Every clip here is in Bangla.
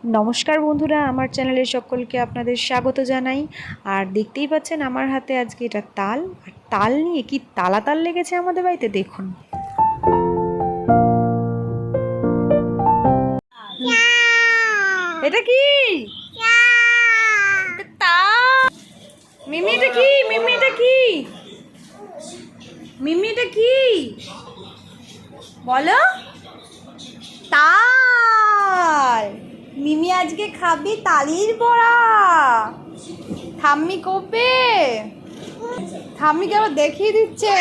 নমস্কার বন্ধুরা, আমার চ্যানেলে সকলকে আপনাদের স্বাগত জানাই। আর দেখতেই পাচ্ছেন আমার হাতে আজকে এটা তাল, আর তাল নিয়ে কি তাল লেগেছে আমাদের বাড়িতে দেখুন। এটা কি? মিমি এটা কি? মিমি এটা কি? মিমি এটা কি বলো? তাল। মিমি আজকে খাবি তালির বড়া। ঠাম্মি কবে? ঠাম্মিকে আবার দেখিয়ে দিচ্ছে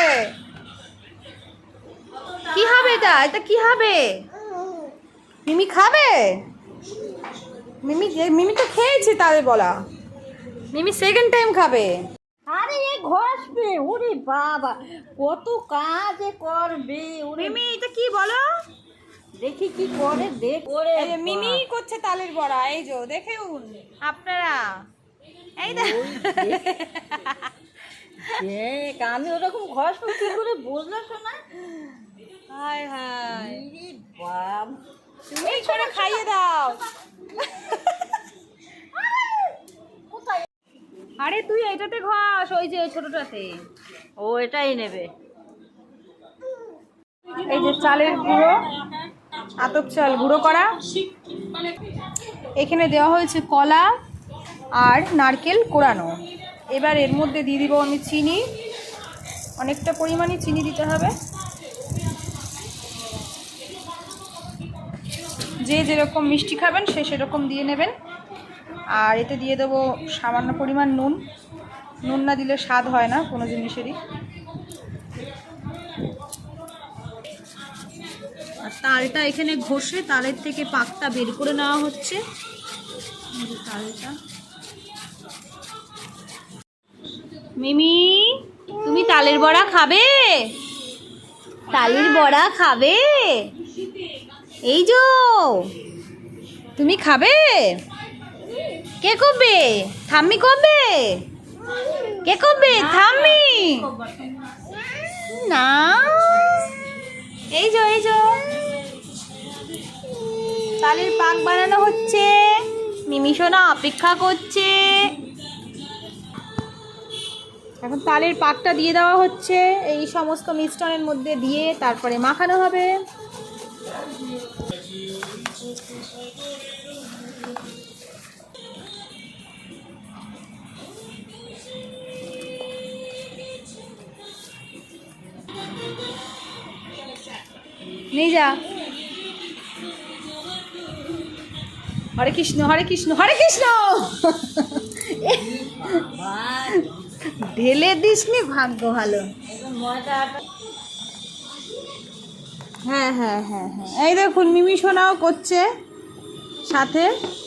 কি হবে। এটা এটা কি হবে? মিমি খাবে? মিমি মিমি তো খেয়েছে তালের বড়া। মিমি সেকেন্ড টাইম খাবে। আরে এ ঘষবে, ওরে বাবা কত কাজ করবে। মিমি এটা কি বলো? দেখি কি করে, দেখ। ওরে এই যে মিমি করছে তালের বড়া, এই যে দেখুন আপনারা। এই দেখ, আমি ওরকম ঘষবো কি করে বুঝলো শোনা? হায় হায়, বাপ, তুমি করে খাইয়ে দাও। আরে তুই এটাতে ঘষ, ওই যে ছোটটাতে। ও এটাই নেবে। এই যে চালের গুঁড়ো, আতপ চাল গুঁড়ো করা, এখানে দেওয়া হয়েছে কলা আর নারকেল কোড়ানো। এবার এর মধ্যে দিয়ে দিব আমি চিনি, অনেকটা পরিমাণে চিনি দিতে হবে। যে যেরকম মিষ্টি খাবেন সে সেরকম দিয়ে নেবেন। আর এতে দিয়ে দেবো সামান্য পরিমাণ নুন। নুন না দিলে স্বাদ হয় না কোনো জিনিসেরই। আর তালটা এখানে ঘষে তালের থেকে পাকটা বের করে নেওয়া হচ্ছে। তালটা মিমি, তুমি তালের বড়া খাবে? তালের বড়া খাবে? এই যো তুমি খাবে? কে করবে? থাম্মি করবে? কে করবে? থাম্মি না। এই যো এই যো তালের পাক বানানো হচ্ছে। মিমি সোনা অপেক্ষা করছে। এখন তালের পাকটা দিয়ে দেওয়া হচ্ছে এই সমস্ত মিশ্রণের মধ্যে দিয়ে, তারপরে মাখানো হবে। নিয়ে যা। হরে কৃষ্ণ হরে কৃষ্ণ হরে কৃষ্ণ। ঢেলে দিসনি, ভাগ্য ভালো। হ্যাঁ হ্যাঁ হ্যাঁ হ্যাঁ, এই দেখুন মিমি সোনাও করছে সাথে।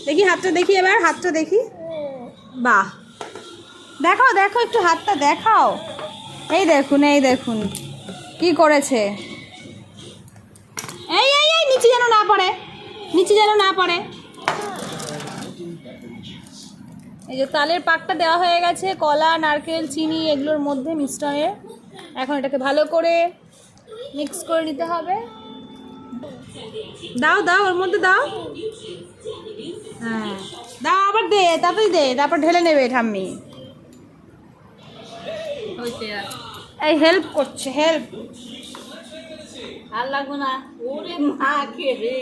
দেখি হাতটা দেখি, এবার হাতটা দেখি। বাহ, দেখাও দেখো, একটু হাতটা দেখাও। এই দেখুন এই দেখুন কি করেছে। এই এই এই নিচে যেন না পড়ে, নিচে যেন না পড়ে। এই যে তালের পাকটা দেওয়া হয়ে গেছে কলা নারকেল চিনি এগুলোর মধ্যে মিশ্রণে। এখন এটাকে ভালো করে মিক্স করে নিতে হবে। দাও দাও ওর মধ্যে দাও। হ্যাঁ দাও, আবার দে, তারপরে দে, তারপর ঢেলে নেবে ঠাম্মি। এই হেল্প করছে, হেল্প। আর লাগবো না। ওরে মা কে রে,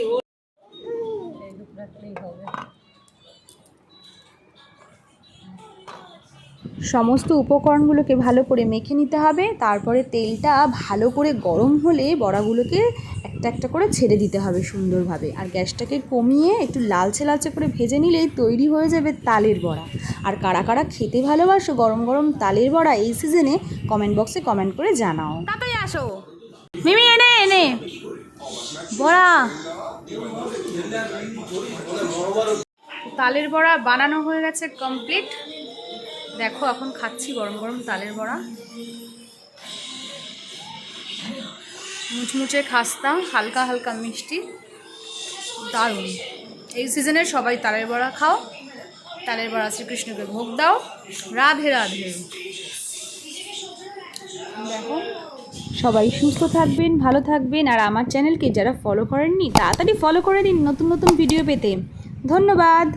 সমস্ত উপকরণগুলোকে ভালো করে মেখে নিতে হবে। তারপরে তেলটা ভালো করে গরম হলে বড়াগুলোকে একটা একটা করে ছেড়ে দিতে হবে সুন্দরভাবে। আর গ্যাসটাকে কমিয়ে একটু লালচে লালচে করে ভেজে নিলেই তৈরি হয়ে যাবে তালের বড়া। আর কারা কারা খেতে ভালোবাসো গরম গরম তালের বড়া এই সিজনে, কমেন্ট বক্সে কমেন্ট করে জানাও। তাড়াতাড়ি আসো মিমি, এনে এনে বড়া। তালের বড়া বানানো হয়ে গেছে কমপ্লিট। দেখো এখন খাচ্ছি গরম গরম তালের বড়া। মুচমুচে খাস্তা, হালকা হালকা মিষ্টি, দারুণ। এই সিজনে সবাই তালের বড়া খাও। তালের বড়া শ্রীকৃষ্ণকে ভোগ দাও। রাধে রাধে। দেখো সবাই সুস্থ থাকবেন, ভালো থাকবেন। আর আমার চ্যানেলকে যারা ফলো করেননি তাড়াতাড়ি ফলো করে দিন নতুন নতুন ভিডিও পেতে। ধন্যবাদ।